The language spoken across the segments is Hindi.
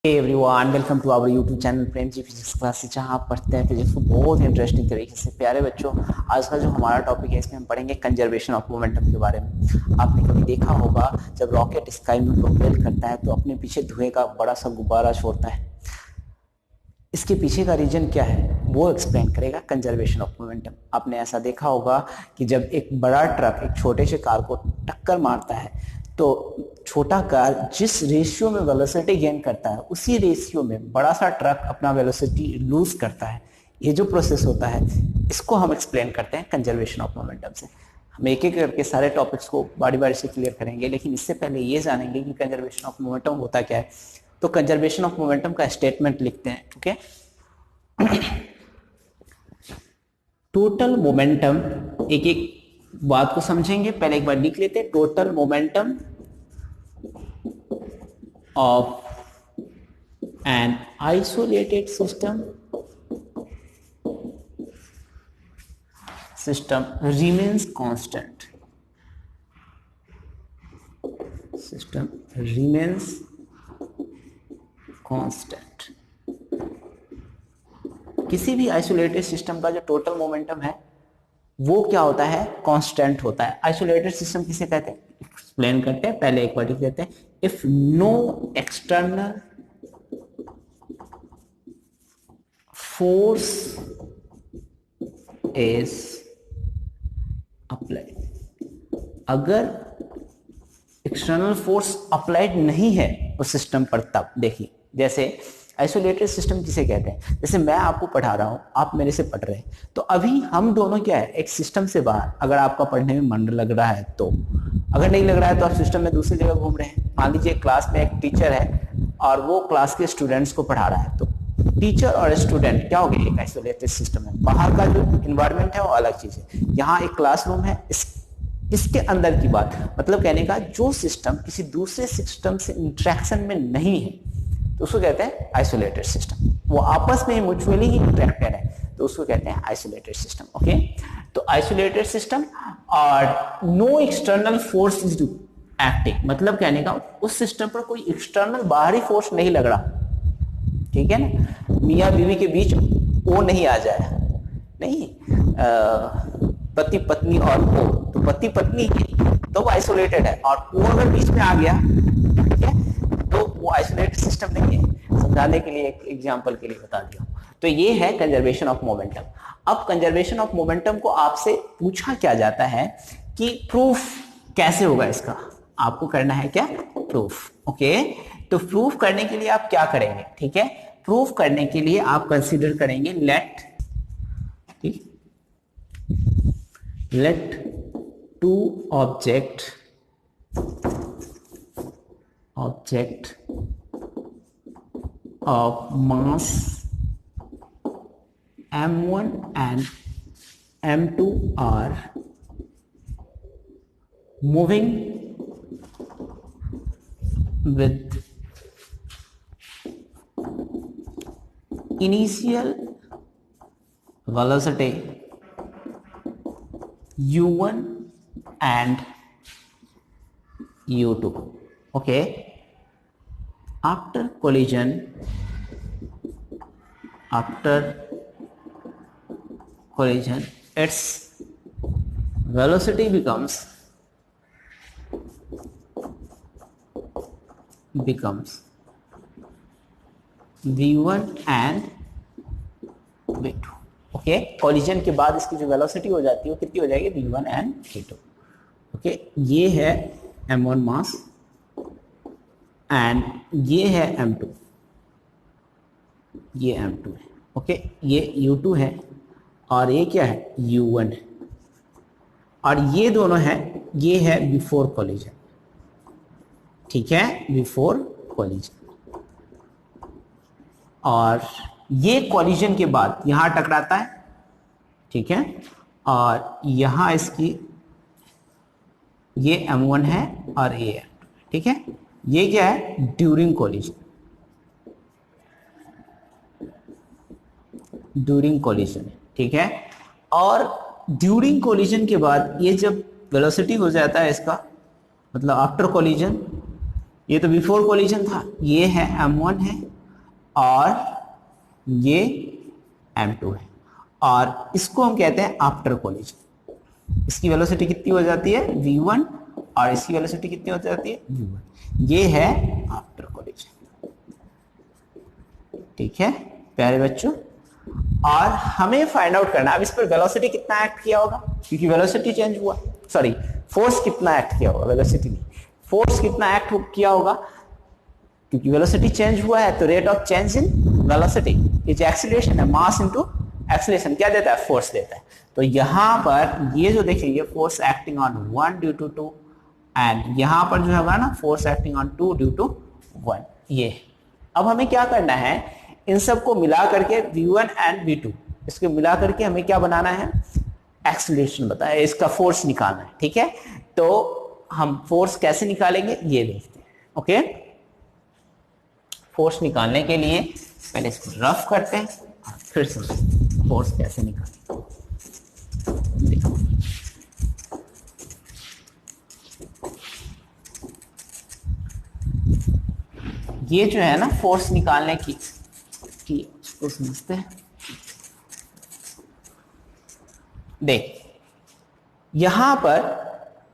Hey everyone, welcome to our YouTube channel Prem ji physics classes, जहां आप पढ़ते हैं फिजिक्स को बहुत इंटरेस्टिंग तरीके से। प्यारे बच्चों, आज का जो हमारा टॉपिक है इसमें हम पढ़ेंगे कंजर्वेशन ऑफ मोमेंटम के बारे में। आपने कभी देखा होगा जब रॉकेट स्काई में प्रोपेल करता है तो अपने पीछे धुएं का बड़ा सा गुब्बारा छोड़ता है। इसके पीछे का रीजन क्या है वो एक्सप्लेन करेगा कंजर्वेशन ऑफ मोमेंटम। आपने ऐसा देखा होगा कि जब एक बड़ा ट्रक एक छोटे से कार को टक्कर मारता है तो छोटा कार जिस रेशियो में वेलोसिटी गेन करता है उसी रेशियो में बड़ा सा ट्रक अपना वेलोसिटी लूज करता है। ये जो प्रोसेस होता है इसको हम एक्सप्लेन करते हैं कंजर्वेशन ऑफ मोमेंटम से। हम एक एक करके सारे टॉपिक्स को बारी बारी से क्लियर करेंगे, लेकिन इससे पहले ये जानेंगे कि कंजर्वेशन ऑफ मोमेंटम होता क्या है। तो कंजर्वेशन ऑफ मोमेंटम का स्टेटमेंट लिखते हैं। ओके, टोटल मोमेंटम, एक एक बात को समझेंगे। पहले एक बार लिख लेते हैं। Total momentum of an isolated system remains constant. System remains constant. किसी भी आइसोलेटेड सिस्टम का जो टोटल मोमेंटम है वो क्या होता है, कांस्टेंट होता है। आइसोलेटेड सिस्टम किसे कहते हैं, एक्सप्लेन करते हैं। पहले एक बार लिख देते हैं। If no external force is applied, अगर एक्सटर्नल फोर्स अप्लाइड नहीं है उस सिस्टम पर, तब देखिए जैसे आइसोलेटेड सिस्टम किसे कहते हैं। जैसे मैं आपको पढ़ा रहा हूं, आप मेरे से पढ़ रहे हैं, तो अभी हम दोनों क्या है, एक सिस्टम से बाहर। अगर आपका पढ़ने में मन लग रहा है तो, अगर नहीं लग रहा है तो आप सिस्टम में दूसरी जगह घूम रहे हैं। मान लीजिए क्लास में एक टीचर है और वो क्लास के स्टूडेंट्स को पढ़ा रहा है, तो टीचर और स्टूडेंट क्या हो गए, एक आइसोलेटेड सिस्टम है। बाहर का जो इन्वायरमेंट है वो अलग चीज है। यहाँ एक क्लासरूम है, इसके अंदर की बात, मतलब कहने का जो सिस्टम किसी दूसरे सिस्टम से इंटरेक्शन में नहीं है तो उसको कहते हैं आइसोलेटेड सिस्टम। वो आपस में म्यूचुअली ही इंटरेक्टेड है तो उसको कहते हैं आइसोलेटेड सिस्टम। ओके, तो आइसोलेटेड सिस्टम और no external force is acting, मतलब कहने का उस सिस्टम पर कोई एक्सटर्नल बाहरी फोर्स नहीं लग रहा। ठीक है ना, मियाँ बीवी के बीच वो नहीं आ जाए, नहीं पति पत्नी और वो, तो पति पत्नी तो वो आइसोलेटेड है, और वो अगर बीच में आ गया, ठीक है, तो वो आइसोलेटेड सिस्टम नहीं है। समझाने के लिए एक एग्जांपल के लिए बता दिया। तो ये है कंजर्वेशन ऑफ मोमेंटम। अब कंजर्वेशन ऑफ मोमेंटम को आपसे पूछा क्या जाता है कि प्रूफ कैसे होगा इसका, आपको करना है क्या, प्रूफ। ओके, तो प्रूफ करने के लिए आप क्या करेंगे, ठीक है, प्रूफ करने के लिए आप कंसीडर करेंगे let two object of mass m1 and m2 are moving with initial velocity u1 and u2. okay, after collision its velocity becomes v1 and v2। Okay, collision के बाद इसकी जो वेलोसिटी हो जाती है वो कितनी हो जाएगी, v1 एंड v2। ओके, ये है m1 मास एंड ये है m2, ये m2 है। ओके, ये u2 है और ये क्या है, u1 है, और ये दोनों है, ये है बिफोर कॉलिजन। ठीक है, बिफोर कॉलिजन, और ये कॉलिजन के बाद यहां टकराता है, ठीक है, और यहां इसकी ये m1 है और ये m2, ठीक है। ये क्या है, ड्यूरिंग कॉलिजन, ठीक है। और ड्यूरिंग कोलिजन के बाद ये जब वेलोसिटी हो जाता है इसका, मतलब आफ्टर कोलिजन, ये तो बिफोर कोलिजन था, ये है m1 है और ये m2 है, और इसको हम कहते हैं आफ्टर कोलिजन। इसकी वेलोसिटी कितनी हो जाती है v1 और इसकी वेलोसिटी कितनी हो जाती है v1। ये है आफ्टर कोलिजन। ठीक है प्यारे बच्चों, और हमें फाइंड आउट करना है अब इस पर वेलोसिटी कितना एक्ट किया होगा, क्योंकि वेलोसिटी चेंज हुआ, सॉरी फोर्स कितना एक्ट किया होगा, वेलोसिटी नहीं, फोर्स कितना एक्ट किया होगा, क्योंकि वेलोसिटी चेंज हुआ है तो rate of change in velocity, ये जो एक्सीलरेशन है मास इनटू एक्सीलरेशन क्या देता है, फोर्स देता है। तो यहां पर ये जो देखिए ये force acting on 1 due to 2 and यहां पर जो होगा ना force acting on 2 due to 1। ये अब हमें क्या करना है, इन सबको मिला करके v1 एंड v2 इसको मिला करके हमें क्या बनाना है, एक्सीलरेशन बताया, इसका फोर्स निकालना है। ठीक है, तो हम फोर्स कैसे निकालेंगे ये देखते हैं। ओके, फोर्स निकालने के लिए पहले इसको रफ करते हैं और फिर से फोर्स कैसे निकालें। देखो ये जो है ना फोर्स निकालने की उसको समझते हैं। देख यहां पर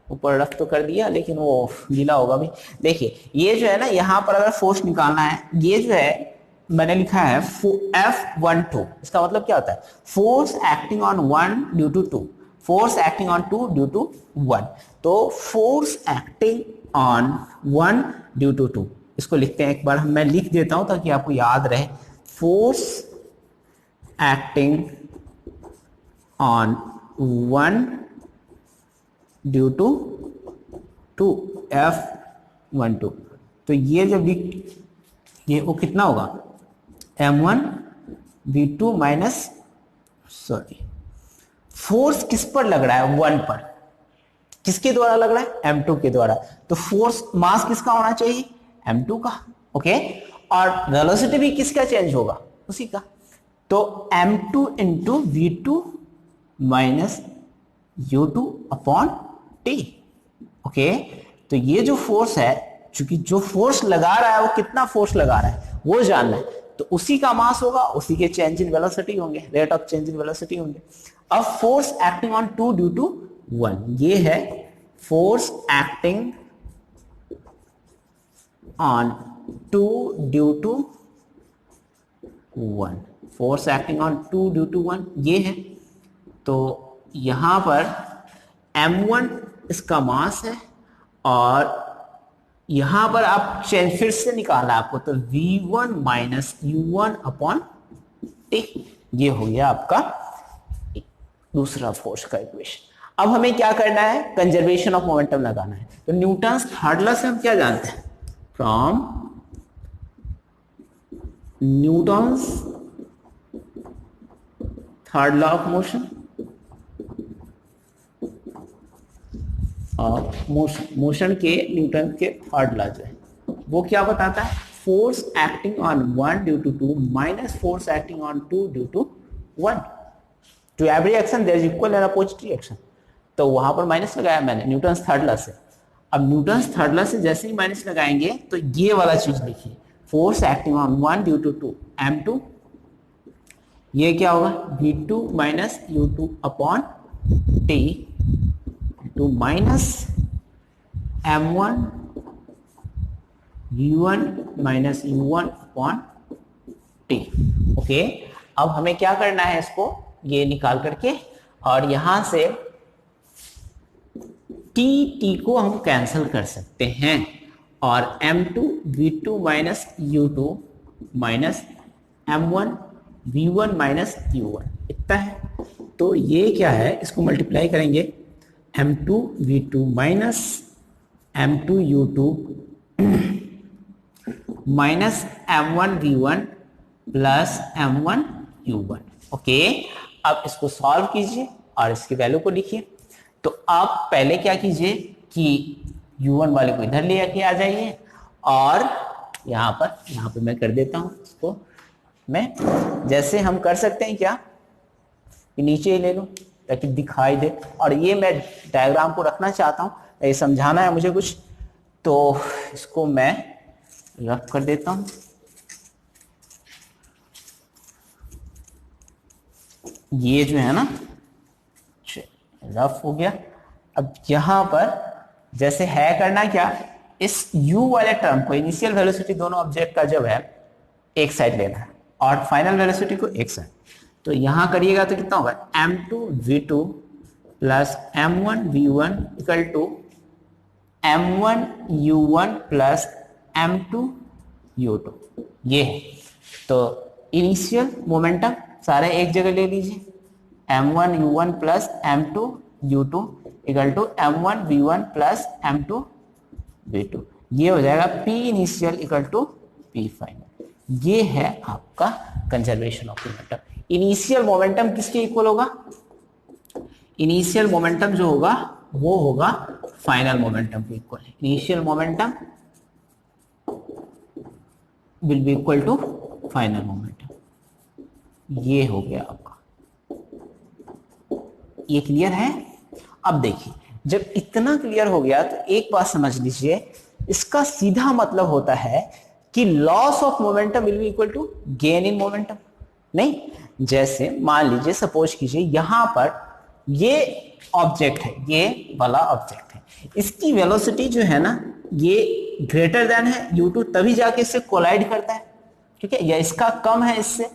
ऊपर रफ तो कर दिया लेकिन वो गीला होगा भी। देखिए ये जो है ना यहां पर अगर फोर्स निकालना है, ये जो है मैंने लिखा है F12, इसका मतलब क्या होता है, force acting on 1 due to 2, force acting on 2 due to 1। तो force acting on 1 due to 2 इसको लिखते हैं, एक बार मैं लिख देता हूं ताकि आपको याद रहे। Force acting on 1 due to 2 F12, तो ये जब लिख ये वो कितना होगा m1 v2 minus, sorry force किस पर लग रहा है, 1 पर, किसके द्वारा लग रहा है, m2 के द्वारा। तो फोर्स मास किसका होना चाहिए, m2 का। ओके, और वेलोसिटी भी किसका चेंज होगा, उसी का। तो m2 into v2 minus u2 upon t। Okay, तो ये जो फोर्स है, चूंकि जो फोर्स लगा रहा है वो कितना फोर्स लगा रहा है वो जानना है, तो उसी का मास होगा, उसी के चेंज इन वेलोसिटी होंगे, rate of change in velocity होंगे। अब force acting on 2 due to 1, ये है force acting on 2 due to 1, force acting on 2 due to 1 ये है। तो यहां पर m1 इसका मास है और यहां पर आप चेंज फिर से निकालना है आपको, तो v1 minus u1 upon T, ये हो गया आपका दूसरा फोर्स का इक्वेशन। अब हमें क्या करना है, कंजर्वेशन ऑफ मोमेंटम लगाना है। तो न्यूटन्स थर्ड लॉ से हम क्या जानते हैं, from Newton's third law of motion, motion के न्यूटन के थर्ड लॉ जो है वो क्या बताता है, force acting on 1 due to 2 minus force acting on 2 due to 1, to every action there is equal and opposite reaction. तो वहां पर माइनस लगाया मैंने न्यूटन्स थर्ड लॉ से। अब न्यूटन्स थर्ड लॉ से जैसे ही माइनस लगाएंगे तो ये वाला चीज लिखिए, force acting on 1 due to 2 m2, ये क्या होगा v2 minus u2 upon t to minus m1 v1 minus u1 upon t। Okay, अब हमें क्या करना है, इसको ये निकाल करके और यहां से t को हम कैंसिल कर सकते हैं और m2 v2 minus u2 minus m1 v1 minus u1 इतना है। तो ये क्या है, इसको मल्टीप्लाई करेंगे m2 v2 minus m2 u2 minus m1 v1 plus m1 u1। Okay, अब इसको सॉल्व कीजिए और इसकी वैल्यू को लिखिए। तो आप पहले क्या कीजिए कि u1 वाले को इधर ले आके आ जाइए और यहाँ पर मैं कर देता हूँ इसको, मैं जैसे हम कर सकते हैं क्या कि नीचे ही ले लो ताकि दिखाई दे, और ये मैं डायग्राम को रखना चाहता हूँ, ये समझाना है मुझे कुछ, तो इसको मैं रफ कर देता हूं। ये जो है ना रफ हो गया। अब यहां पर जैसे है करना क्या, इस u वाले टर्म को, इनिशियल वेलोसिटी दोनों ऑब्जेक्ट का जब है एक साइड लेना है और फाइनल वेलोसिटी को एक साइड, तो यहां करिएगा तो कितना होगा m2 v2 plus m1 v1 equal to m1 u1 plus m2 u2। ये है तो इनिशियल मोमेंटम सारे एक जगह ले लीजिए, m1 u1 plus m2 u2 equal to m1 v1 plus m2 v2। ये हो जाएगा p initial equal to p final. ये है आपका conservation of momentum. Initial momentum किसके इक्वल होगा, इनिशियल मोमेंटम जो होगा वो होगा फाइनल मोमेंटम के इक्वल। Initial momentum will be equal to final momentum. ये हो गया आपका, ये क्लियर है। अब देखिए जब इतना क्लियर हो गया तो एक बात समझ लीजिए, इसका सीधा मतलब होता है कि loss of momentum will be equal to gain in momentum. नहीं, जैसे मान लीजिए सपोज कीजिए यहां पर ये ऑब्जेक्ट है, ये वाला ऑब्जेक्ट है, इसकी वेलोसिटी जो है ना ये ग्रेटर देन है u2, तभी जाके इससे कोलाइड करता है, ठीक है, या इसका कम है इससे,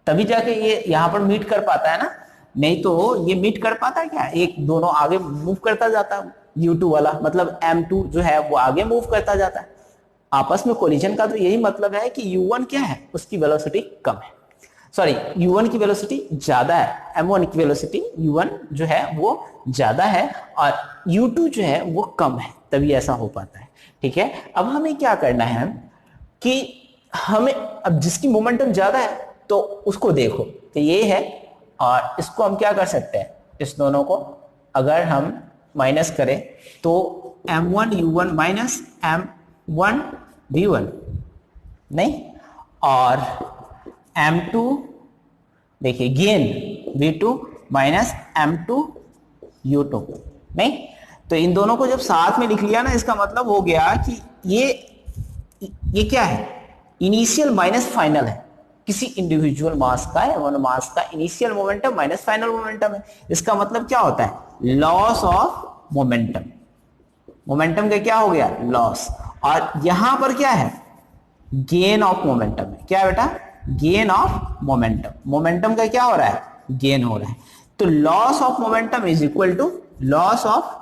तभी जाके ये यहां पर मीट कर पाता है ना, नहीं तो ये मीट कर पाता है क्या, एक दोनों आगे मूव करता जाता है u2 वाला, मतलब m2 जो है वो आगे मूव करता जाता है। आपस में कोलिजन का तो यही मतलब है कि u1 क्या है, उसकी वेलोसिटी कम है, सॉरी u1 की वेलोसिटी ज्यादा है, m1 की वेलोसिटी u1 जो है वो ज्यादा है और u2 जो है वो कम है, तभी ऐसा हो पाता है। ठीक है, अब हमें क्या करना है कि हमें अब जिसकी मोमेंटम ज्यादा है तो उसको देखो, तो ये है, और इसको हम क्या कर सकते हैं, इस दोनों को अगर हम माइनस करें तो m1 u1 minus m1 v1, नहीं, और m2 देखिए gain v2 minus m2 u2, नहीं, तो इन दोनों को जब साथ में लिख लिया ना, इसका मतलब हो गया कि ये क्या है, इनिशियल माइनस फाइनल है, किसी इंडिविजुअल मास का है, वन मास का initial momentum minus final momentum है। इसका मतलब क्या होता है, लॉस ऑफ मोमेंटम, मोमेंटम का क्या हो गया लॉस, और यहां पर क्या है गेन ऑफ मोमेंटम है, क्या है बेटा, गेन ऑफ मोमेंटम, मोमेंटम का क्या हो रहा है गेन हो रहा है। तो loss of momentum is equal to loss of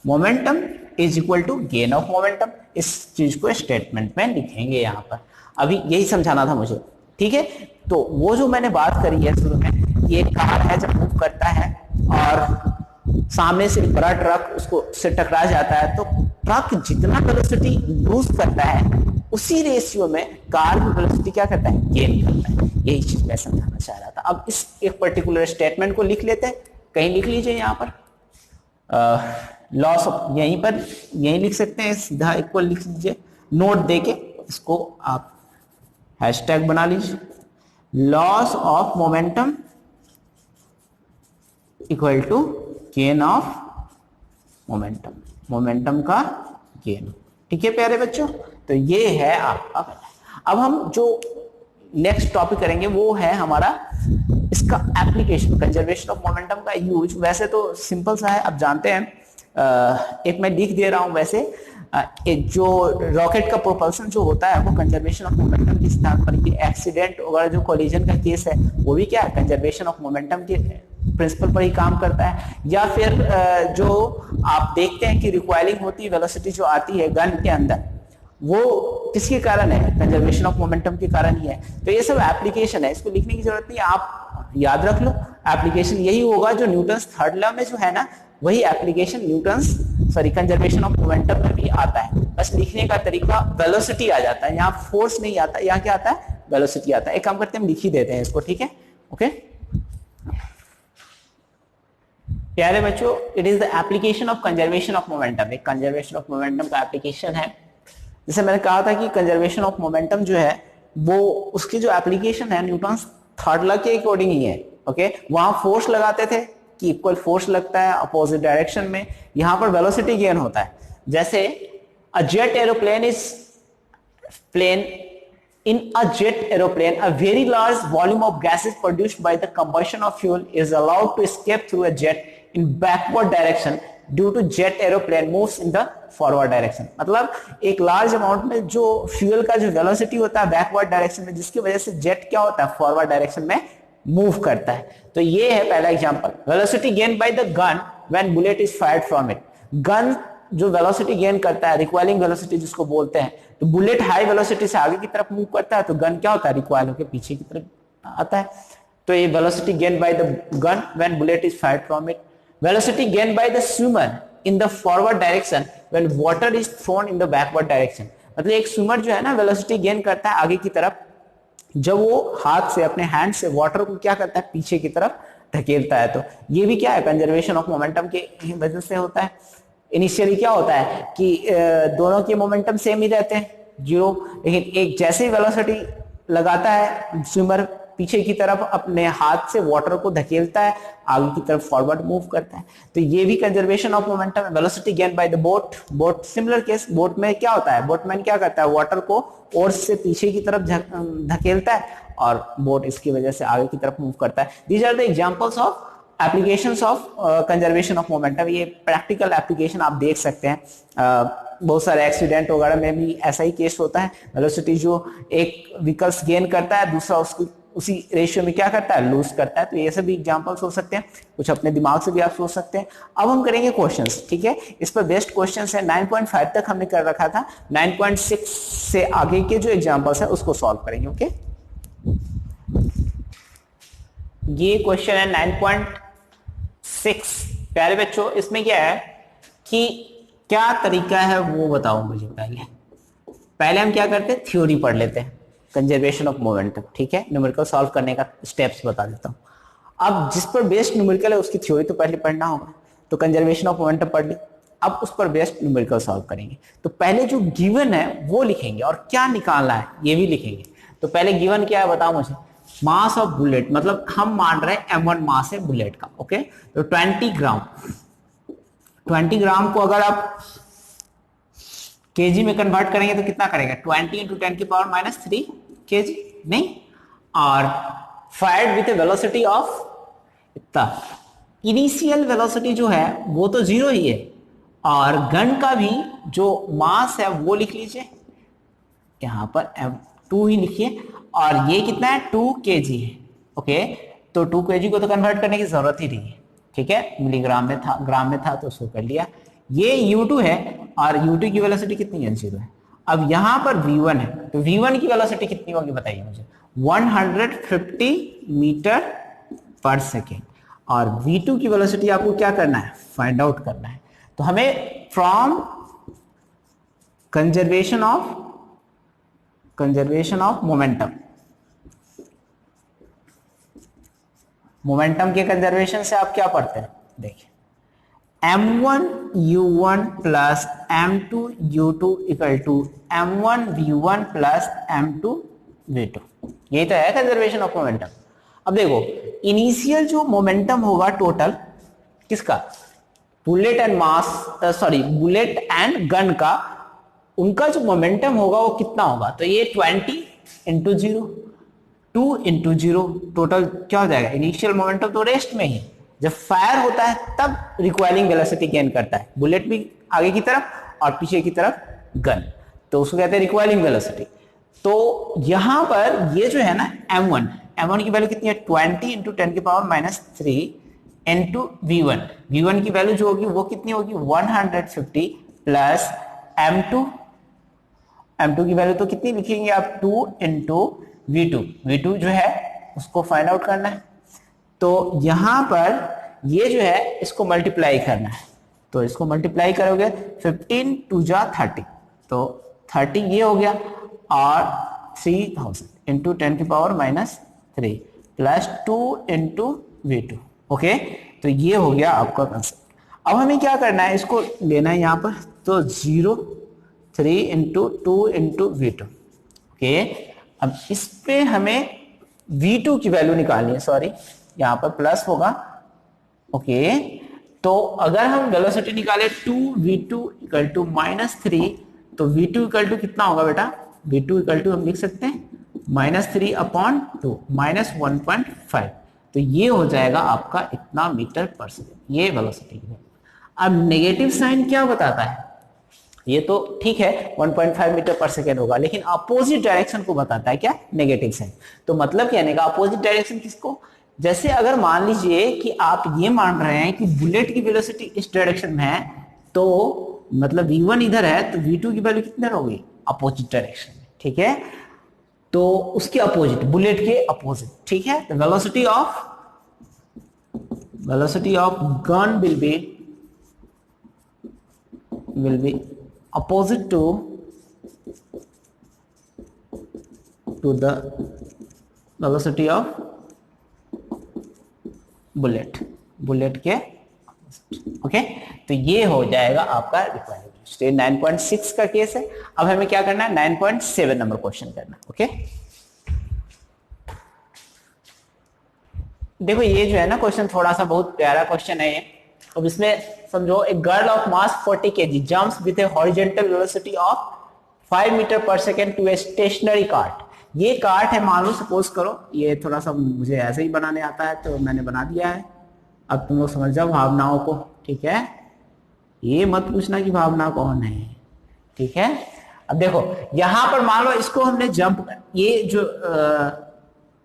momentum is equal to gain of momentum. इस चीज को स्टेटमेंट में लिखेंगे यहां पर, अभी यही समझाना था मुझे, ठीक है। तो वो जो मैंने बात करी है शुरू में, ये कार है जब मूव करता है और सामने से बड़ा ट्रक उसको से टकरा जाता है, तो ट्रक जितना वेलोसिटी लूज करता है उसी रेशियो में कार की वेलोसिटी क्या करता है गेन करता है। यही चीज मैं समझाना चाह रहा था। अब इस एक पर्टिकुलर स्टेटमेंट को लिख लेते हैं, कहीं लिख लीजिए यहाँ पर लॉस ऑफ, यहीं पर यहीं लिख सकते हैं, सीधा इक्वल लिख लीजिए, नोट देके इसको आप हैशटैग बना लीजिए, loss of momentum equal to gain of momentum, momentum का गेन। ठीक है प्यारे बच्चों, तो ये है आपका। अब हम जो नेक्स्ट टॉपिक करेंगे वो है हमारा इसका एप्लीकेशन, कंजर्वेशन ऑफ मोमेंटम का यूज। वैसे तो सिंपल सा है, आप जानते हैं, एक मैं लिख दे रहा हूं, वैसे जो रॉकेट का प्रोपल्सन जो होता है वो कंजर्वेशन ऑफ मोमेंटम के स्थान पर, ये एक्सीडेंट वगैरह जो कोलिजन का केस है वो भी क्या है कंजर्वेशन ऑफ मोमेंटम के प्रिंसिपल पर ही काम करता है। या फिर जो आप देखते हैं कि रिकॉइलिंग होती है, वेलोसिटी जो आती है गन के अंदर, वो किसके कारण है, कंजर्वेशन ऑफ मोमेंटम के कारण ही है। तो ये सब एप्लीकेशन है, इसको लिखने की जरूरत नहीं, आप याद रख लो। एप्लीकेशन यही होगा जो न्यूटन्स थर्ड लॉ में जो है ना, वही application Newton's conservation of momentum में भी आता है, बस लिखने का तरीका वेलोसिटी आ जाता है, यहाँ फोर्स नहीं आता, यहाँ क्या आता है वेलोसिटी आता है। एक काम करते हैं, हम लिख ही देते हैं इसको, ठीक है, ओके। प्यारे बच्चों, it is the application of conservation of momentum, एक कंजर्वेशन ऑफ मोमेंटम का एप्लीकेशन है। जैसे मैंने कहा था कि कंजर्वेशन ऑफ मोमेंटम जो है वो उसकी जो एप्लीकेशन है न्यूटन्स थर्ड लॉ के अकॉर्डिंग ही है, ओके। वहां फोर्स लगाते थे कि इक्वल फोर्स लगता है अपोजिट डायरेक्शन में, यहां पर वेलोसिटी गेन होता है। जैसे A jet aeroplane is plane in a jet aeroplane, a very large volume of gases produced by the combustion of fuel is allowed to escape through a jet in backward direction due to jet aeroplane moves in the forward direction. मतलब एक लार्ज अमाउंट में जो फ्यूल का जो वेलोसिटी होता है बैकवर्ड डायरेक्शन में, जिसकी वजह से जेट क्या होता है, फॉरवर्ड डायरेक्शन में मूव करता है. तो ये है पहला example. Velocity gain by the gun when bullet is fired from it. Gun जो वेलोसिटी गेन करता है, रिकॉइलिंग वेलोसिटी जिसको बोलते हैं, तो बुलेट हाई वेलोसिटी से आगे की तरफ मूव करता है, तो गन क्या होता है, रिकॉइल होकर पीछे की तरफ आता है. तो ये velocity gain by the gun when bullet is fired from it. Velocity gain by the swimmer in the forward direction when water is thrown in the backward direction. मतलब एक स्विमर जो है ना, वेलोसिटी गेन करता है आगे की तरफ जब वो हाथ से, अपने हैंड से वाटर को क्या करता है, पीछे की तरफ धकेलता है. तो ये भी क्या है, कंजर्वेशन ऑफ मोमेंटम के वजह से होता है. इनिशियली क्या होता है कि दोनों के मोमेंटम सेम ही रहते हैं, जीरो, लेकिन एक जैसे ही वेलोसिटी लगाता है स्विमर, पीछे की तरफ अपने हाथ से वाटर को धकेलता है, आगे की तरफ फॉरवर्ड मूव करता है. तो ये भी कंजर्वेशन ऑफ मोमेंटम है. Velocity gain by the boat. Boat similar case. Boat में क्या होता है, बोटमैन क्या करता है, वाटर को ओर से पीछे की तरफ धकेलता है और बोट इसकी वजह से आगे की तरफ मूव करता है. These are the examples of applications of conservation of momentum. ये प्रैक्टिकल एप्लीकेशन आप देख सकते हैं. बहुत सारे एक्सीडेंट वगैरह में भी ऐसा ही केस होता है. वेलोसिटी जो एक व्हीकल्स गेन करता है, दूसरा उसको उसी रेशियो में क्या करता है, लूज करता है. तो ये सभी एग्जांपल्स हो सकते हैं, कुछ अपने दिमाग से भी आप सोच सकते हैं. अब हम करेंगे क्वेश्चंस, ठीक है. इस पर बेस्ट क्वेश्चंस है. 9.5 तक हमने कर रखा था. 9.6 से आगे के जो एग्जांपल्स है उसको सॉल्व करेंगे. ओके, ये क्वेश्चन है 9.6. प्यारे बच्चों, इसमें क्या है कि क्या तरीका है वो बताओ मुझे. पहले हम क्या करते हैं, थ्योरी पढ़ लेते हैं कंजर्वेशन ऑफ मोमेंटम, ठीक है. न्यूमेरिकल सॉल्व करने का स्टेप्स बता देता हूं. अब जिस पर बेस्ड न्यूमेरिकल है उसकी थ्योरी तो पहले पढ़ना होगा. तो कंजर्वेशन ऑफ मोमेंटम पढ़ ली, अब उस पर बेस्ड न्यूमेरिकल सॉल्व करेंगे. तो पहले जो गिवन है वो लिखेंगे और क्या निकालना है ये भी लिखेंगे. तो पहले गिवन क्या है बताओ मुझे. मास ऑफ बुलेट, मतलब हम मान रहे हैं m1 मास है बुलेट का. ओके, तो 20 ग्राम. 20 ग्राम को अगर आप केजी में कन्वर्ट करेंगे तो कितना करेगा, 20 इंटू 10 की पावर माइनस 3 केजी, नहीं. और fired with A velocity of इतना. इनिशियल वेलोसिटी जो है वो तो जीरो ही है, और गन का भी जो मास है वो लिख लीजिए, यहां पर m2 ही लिखिए. और ये कितना है, 2 kg है. ओके, तो 2 kg को तो कन्वर्ट करने की जरूरत ही नहीं है, ठीक है. मिलीग्राम में था, ग्राम में था तो उसको कर लिया. ये U2 है और U2 की वेलोसिटी कितनी है, 0 है. अब यहां पर V1 है, तो V1 की वेलोसिटी कितनी होगी बताइए मुझे, 150 मीटर पर सेकेंड. और V2 की वेलोसिटी आपको क्या करना है, फाइंड आउट करना है. तो हमें फ्रॉम कंजर्वेशन ऑफ मोमेंटम के कंजर्वेशन से आप क्या पढ़ते हैं, देखिए, m1 u1 plus m2 u2 equal to m1 v1 plus m2 v2. यही तो है कंजर्वेशन ऑफ मोमेंटम. अब देखो, इनिशियल जो मोमेंटम होगा टोटल किसका, बुलेट एंड गन का, उनका जो मोमेंटम होगा वो कितना होगा. तो ये 20 इंटू 0, 2 इंटू 0, टोटल क्या हो जाएगा, इनिशियल मोमेंटम तो रेस्ट में ही. जब फायर होता है तब रिक्वायरिंग वेलोसिटी गेन करता है, बुलेट भी आगे की तरफ और पीछे की तरफ गन, तो उसको कहते हैं रिक्वायरिंग वेलोसिटी. तो यहां पर ये जो है ना m1 की वैल्यू कितनी है, 20 इंटू 10 की पावर माइनस 3 इंटू v1 की वैल्यू जो होगी वो कितनी होगी, 150 प्लस m2 की वैल्यू तो कितनी लिखेंगे आप, 2 इंटू v2 जो है उसको फाइंड आउट करना है. तो यहां पर ये जो है इसको मल्टीप्लाई करना है. तो इसको मल्टीप्लाई करोगे 15 2 जा 30, तो 30 ये हो गया, और 3000 इंटू 10 की power minus 3 plus 2 into v2. Okay, तो ये हो गया आपका कंसेप्ट. अब हमें क्या करना है, इसको लेना है यहाँ पर, तो 0 3 इंटू 2 इंटू v2. ओके, अब इस पे हमें v2 की वैल्यू निकालनी है, सॉरी यहाँ पर प्लस होगा. ओके, तो अगर हम वेलोसिटी निकाले 2v2 इक्वल टू माइनस 3 तो v2 इक्वल टू कितना होगा बेटा, v2 इक्वल टू हम लिख सकते हैं -3/2 -1.5। तो ये हो जाएगा आपका इतना मीटर पर सेकेंड, ये वेलोसिटी है। अब नेगेटिव साइन क्या बताता है, ये तो ठीक है 1.5 मीटर पर सेकेंड होगा, लेकिन अपोजिट डायरेक्शन को बताता है क्या, नेगेटिव साइन। तो मतलब कहने का अपोजिट डायरेक्शन किसको, जैसे अगर मान लीजिए कि आप ये मान रहे हैं कि बुलेट की वेलोसिटी इस डायरेक्शन में है, तो मतलब v1 इधर है तो v2 की वैल्यू कितनी होगी, अपोजिट डायरेक्शन में, ठीक है। तो उसके अपोजिट, बुलेट के अपोजिट, ठीक है। तो velocity of gun will be opposite to the velocity of bullet के, ओके। तो ये हो जाएगा आपका रिक्वायर्ड 9.6 का केस है। अब हमें क्या करना है, 9.7 नंबर क्वेश्चन करना, ओके। देखो ये जो है ना क्वेश्चन थोड़ा सा बहुत प्यारा क्वेश्चन है ये। अब इसमें समझो, एक girl of mass 40 kg jumps with a horizontal velocity of 5 metre per second to a stationary cart. ये कार्ट है, मान लो सपोज करो, ये थोड़ा सा मुझे ऐसे ही बनाने आता है तो मैंने बना दिया है। अब तुम लोग समझ जाओ भावनाओं को, ठीक है। ये मत पूछना कि भावना कौन है, ठीक है। अब देखो यहां पर मान लो इसको हमने जंप, ये जो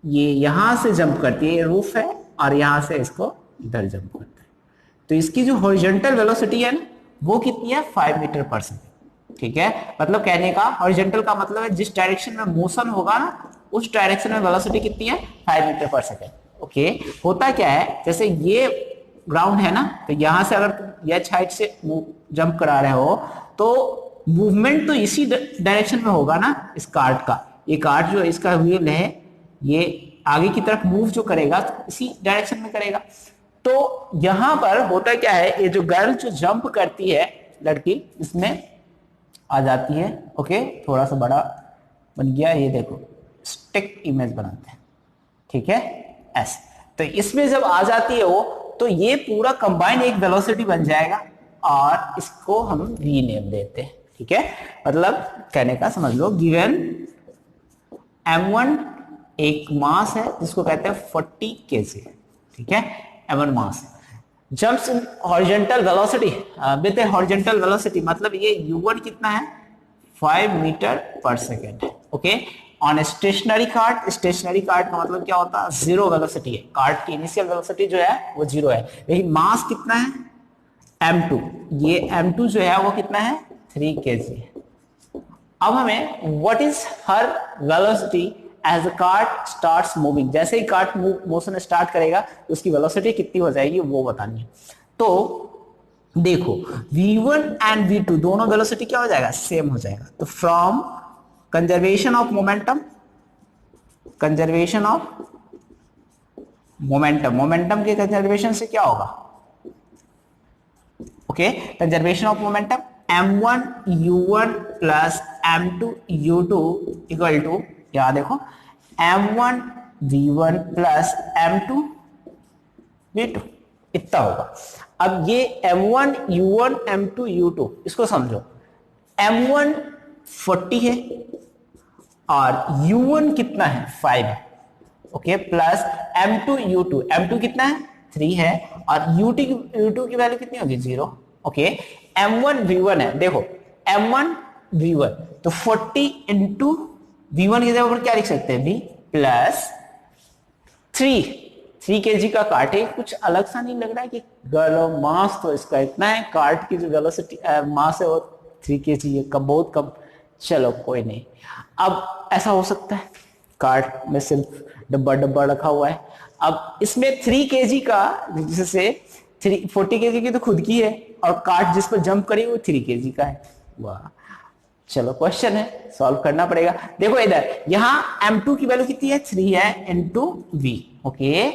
ये यहां से जंप करती है, ये रूफ है, और यहां से इसको इधर जंप करता है। तो इसकी जो हॉरिजॉन्टल वेलोसिटी है ना, वो कितनी है, 5 मीटर पर सेकेंड, ठीक है। मतलब कहने का हॉरिजॉन्टल का मतलब है जिस डायरेक्शन में मोशन होगा ना, उस डायरेक्शन में वेलोसिटी कितनी है, 5 मीटर पर सेकेंड, ओके। होता क्या है, जैसे ये ग्राउंड है ना, तो यहां से अगर तुम एच हाइट से जंप करा रहे हो तो मूवमेंट तो इसी डायरेक्शन में होगा ना, इस कार्ट का। ये कार्ट जो इसका व्हील है, ये आगे की तरफ मूव जो करेगा तो इसी डायरेक्शन में करेगा। तो यहां पर होता क्या है, ये जो गर्ल जो जंप करती है लड़की, इसमें आ जाती है, ओके। थोड़ा सा बड़ा बन गया, ये देखो स्टिक इमेज बनाते हैं, ठीक है, ऐसे। तो इसमें जब आ जाती है वो, तो ये पूरा कंबाइन एक वेलोसिटी बन जाएगा, और इसको हम v नेम देते हैं, ठीक है। मतलब कहने का समझ लो, गिवन m1 एक मास है जिसको कहते हैं 40 kg, ठीक है, m1 mass. Jumps in horizontal velocity with a horizontal velocity, मतलब ये u1 कितना है, 5 metre per second, okay. On stationary cart, stationary cart का मतलब क्या होता है, जीरो वेलोसिटी है, कार्ट की इनिशियल वेलोसिटी जो है वो जीरो है, लेकिन मास कितना है, m2। ये m2 जो है वो कितना है, 3 kg। अब हमें what is her velocity as the cart starts moving, जैसे ही कार्ट मोशन स्टार्ट करेगा तो उसकी वेलोसिटी कितनी हो जाएगी वो बतानी है। तो देखो v1 एंड v2 दोनों वेलोसिटी क्या हो जाएगा, सेम हो जाएगा। तो from conservation of momentum, momentum के कंजर्वेशन से क्या होगा, okay, conservation of momentum, m1 u1 plus m2 u2 equal to, क्या देखो, m1 v1 plus m2 v2, इतना होगा। अब ये m1 u1 m2 u2 इसको समझो, m1 40 है और u1 कितना है, 5 है, okay, plus m2 u2, m2 कितना है, 3 है, और u2 की वैल्यू कितनी होगी, 0, ओके। m1 v1 है, देखो m1 v1, तो 40 इंटू v1 की जगह पर क्या लिख सकते हैं, v प्लस 3 kg का कार्ट है। कुछ अलग सा नहीं लग रहा है कि गर्ल मास तो इसका इतना है, कार्ट की जो वेलोसिटी मास है वो 3 kg है, कम, बहुत कम, चलो कोई नहीं। अब ऐसा हो सकता है कार्ट में सिर्फ डब्बा रखा हुआ है, अब इसमें 3 kg का, जिससे 40 kg की तो खुद की है, और कार्ट जिस पर जंप करी वो 3 kg का है। वाह, चलो क्वेश्चन है, सॉल्व करना पड़ेगा। देखो इधर यहां m2 की वैल्यू कितनी है, 3 है इंटू v, ओके।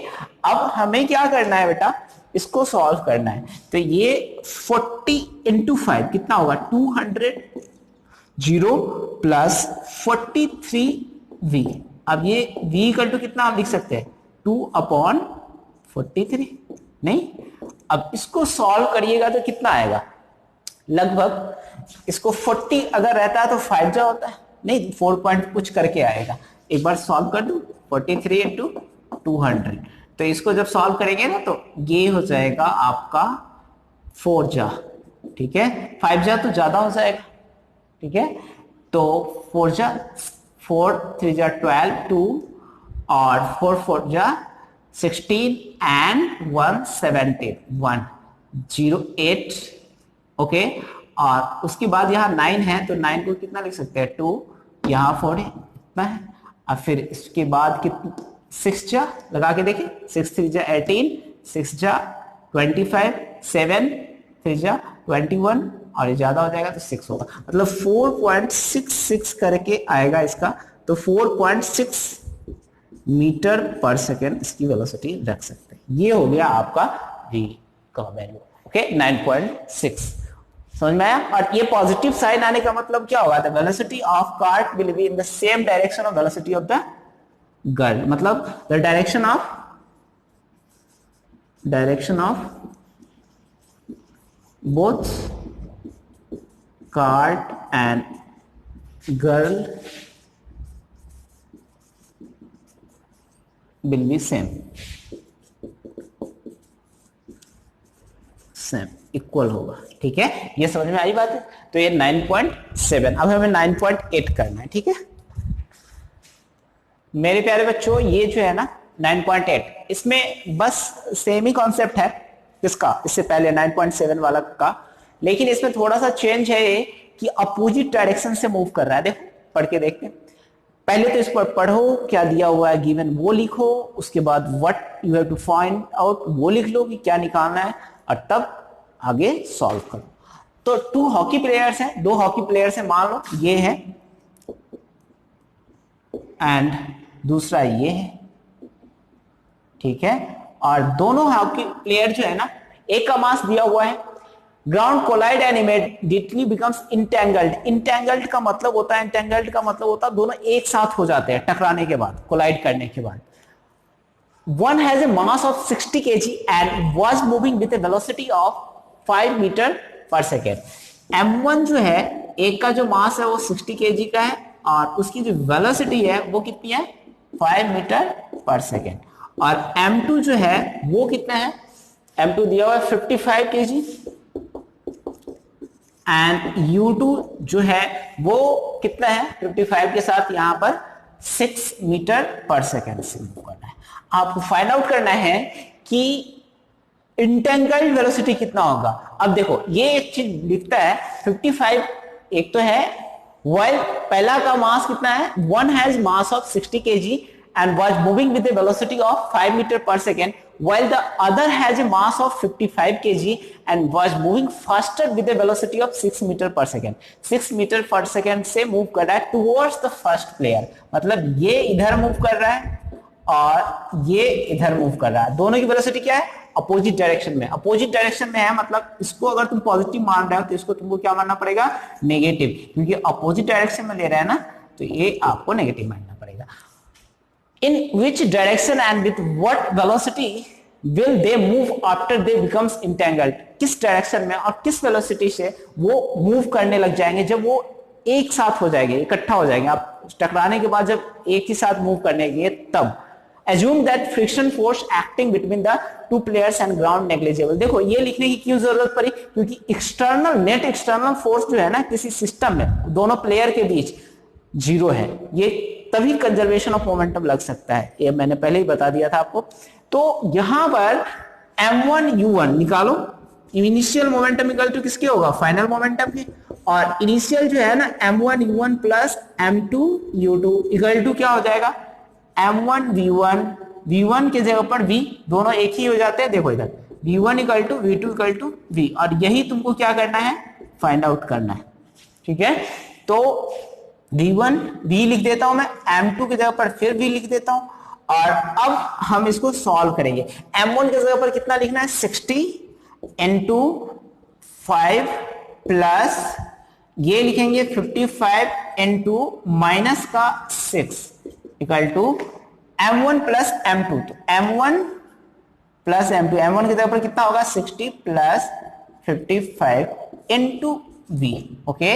अब हमें क्या करना है बेटा, इसको सॉल्व करना है। तो ये 40 इंटू 5 कितना होगा, 200, 0 प्लस 43v। अब ये v इक्वल टू कितना आप लिख सकते हैं, 2/43, नहीं। अब इसको सॉल्व करिएगा तो कितना आएगा, लगभग इसको 40 अगर रहता है तो 5 जा होता है, नहीं 4 पॉइंट कुछ करके आएगा। एक बार सॉल्व कर दूं, 43 इंटू 200, तो इसको जब सॉल्व करेंगे ना तो ये हो जाएगा आपका 4 जा, ठीक है, 5 जा तो ज्यादा हो जाएगा, ठीक है, तो 4 जा 4 3 जा 12 2 और 4 4 जा 16 एंड 1 17 108, ओके। और उसके बाद यहाँ 9 है तो 9 को कितना लिख सकते हैं 2, यहाँ 4 है इतना है। अब फिर इसके बाद कितना 6 जा लगा के देखिए, 6 3 जा 18, 6 जा 25, 7 3 जा 21 और ये ज्यादा हो जाएगा तो 6 होगा, मतलब 4.66 करके आएगा इसका, तो 4.6 मीटर पर सेकेंड इसकी वेलोसिटी रख सकते हैं। ये हो गया आपका v का वैल्यू, ओके 9.6, समझ में आया। और ये पॉजिटिव साइन आने का मतलब क्या होगा, the velocity of cart will be in the same direction of velocity of the girl, मतलब the direction of both cart and girl will be same equal होगा, ठीक है, ये समझ में आई बात है। तो ये 9.7, अब हमें 9.8 करना है, ठीक है मेरे प्यारे बच्चों। ये जो है ना 9.8, इसमें बस सेम ही कॉन्सेप्ट है किसका, इससे पहले 9.7 वाला का, लेकिन इसमें थोड़ा सा चेंज है कि अपोजिट डायरेक्शन से मूव कर रहा है। देखो पढ़ के देखते हैं, पहले तो इस पर पढ़ो क्या दिया हुआ है गिवन वो लिखो, उसके बाद what you have to find out वो लिख लो कि क्या निकालना है, और तब आगे सॉल्व करो। तो 2 हॉकी प्लेयर्स हैं, 2 हॉकी प्लेयर्स हैं, मान लो ये है एंड दूसरा ये है, ठीक है, और दोनों हॉकी प्लेयर जो है ना, एक का मास दिया हुआ है, ground collide and immediately becomes entangled. Entangled का मतलब होता है दोनों एक साथ हो जाते हैं टकराने के बाद, कोलाइड करने के बाद। One has a mass of 60 kg and was moving with a velocity of 5 metre per second. M1 जो है, एक का जो मास है वो 60 kg का है और उसकी जो वेलोसिटी है वो कितनी है 5 मीटर पर सेकेंड। और M2 जो है वो कितना है, M2 दिया हुआ है 55 kg एंड U2 जो है वो कितना है 55 के साथ यहाँ पर 6 मीटर पर सेकेंड से मूव करना है। आपको फाइंड आउट करना है कि इंटेंगल्ड वेलोसिटी कितना होगा। अब देखो ये एक चीज लिखता है 55, एक तो है वाइल पहला का मास कितना है, one has mass of 60 kg and was moving with a velocity of 5 meter per second while the other has a mass of 55 kg and was moving faster with a velocity of 6 meter per second। 6 meter per second से मूव कर रहा है towards the first player, मतलब ये इधर मूव कर रहा है और ये इधर मूव कर रहा है। दोनों की वेलोसिटी क्या है, अपोजिट डायरेक्शन में। अपोजिट डायरेक्शन में है मतलब इसको अगर तुम पॉजिटिव मान रहे हो तो इसको तुमको क्या मानना पड़ेगा, नेगेटिव, क्योंकि अपोजिट डायरेक्शन में ले रहा है ना, तो ये आपको नेगेटिव मानना पड़ेगा। In which direction and with what velocity will they move after they becomes entangled? किस डायरेक्शन में और किस वेलोसिटी से वो मूव करने लग जाएंगे जब वो एक साथ हो जाएंगे, इकट्ठा हो जाएंगे। आप टकराने के बाद जब एक ही साथ मूव करने के तब assume that friction force acting between the two players and ground negligible। देखो ये लिखने की क्यों जरूरत पड़ी, क्योंकि एक्सटर्नल नेट एक्सटर्नल फोर्स जो है ना किसी सिस्टम में दोनों प्लेयर के बीच जीरो है, ये तभी कंजर्वेशन ऑफ मोमेंटम लग सकता है। ये मैंने पहले ही बता दिया था आपको। तो यहां पर m1 u1 निकालो, इनिशियल मोमेंटम इक्वल टू किसके होगा, फाइनल मोमेंटम के, और इनिशियल जो है ना m1 u1 plus m2 u2 equal to क्या हो जाएगा, m1 v1, v1 के जगह पर v, दोनों एक ही हो जाते हैं। देखो इधर v1 equal to v2 equal to v, और यही तुमको क्या करना है, फाइंड आउट करना है, ठीक है। तो v1 v लिख देता हूं मैं, m2 की जगह पर फिर v लिख देता हूं, और अब हम इसको सॉल्व करेंगे। m1 की जगह पर कितना लिखना है, 60 into 5 प्लस ये लिखेंगे 55 into माइनस का 6 equal to m1 plus m2। तो m1 प्लस m2, m1 की जगह पर कितना होगा 60 प्लस 55 इंटू वी। ओके,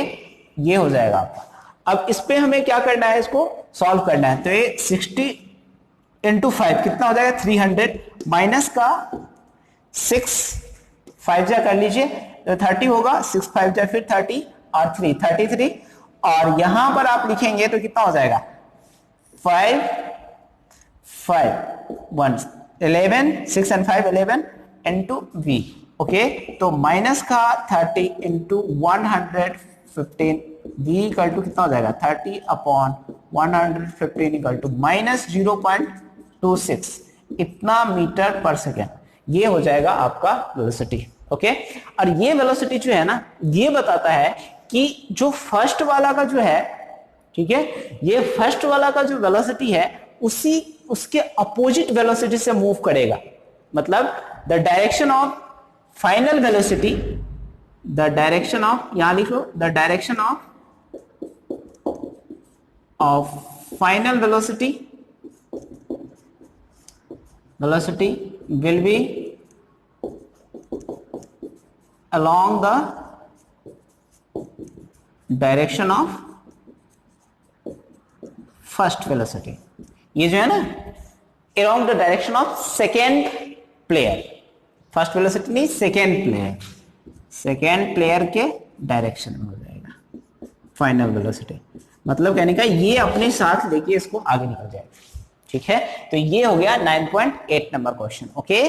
ये हो जाएगा आपका। अब इस पे हमें क्या करना है, इसको सॉल्व करना है। तो ये 60 इंटू 5 कितना हो जाएगा 300, माइनस का 6 5 जा कर लीजिए तो 30 होगा, 6 5 जा फिर 30 और 3 33, और यहां पर आप लिखेंगे तो कितना हो जाएगा 5 5 1 11, 6 and 5 11 इंटू वी। ओके, तो माइनस का 30 इंटू 115 वी इक्वल टू कितना हो जाएगा 30 अपॉन 115 इक्वल टू माइनस 0.26 इतना मीटर पर सेकेंड। ये हो जाएगा आपका वेलोसिटी। ओके, और ये वेलोसिटी जो है ना, ये बताता है कि जो फर्स्ट वाला का जो है, ठीक है, ये फर्स्ट वाला का जो वेलोसिटी है उसके अपोजिट वेलोसिटी से मूव करेगा। मतलब the direction of final velocity, the direction of, यहां लिखो, the direction of final velocity will be along the direction of first velocity। ये जो है ना along the direction of second player, first velocity नहीं, सेकेंड प्लेयर के डायरेक्शन में हो जाएगा फाइनल वेलोसिटी। मतलब कहने का ये अपने साथ लेके इसको आगे निकल जाएगा। ठीक है, तो ये हो गया 9.8 नंबर क्वेश्चन। ओके।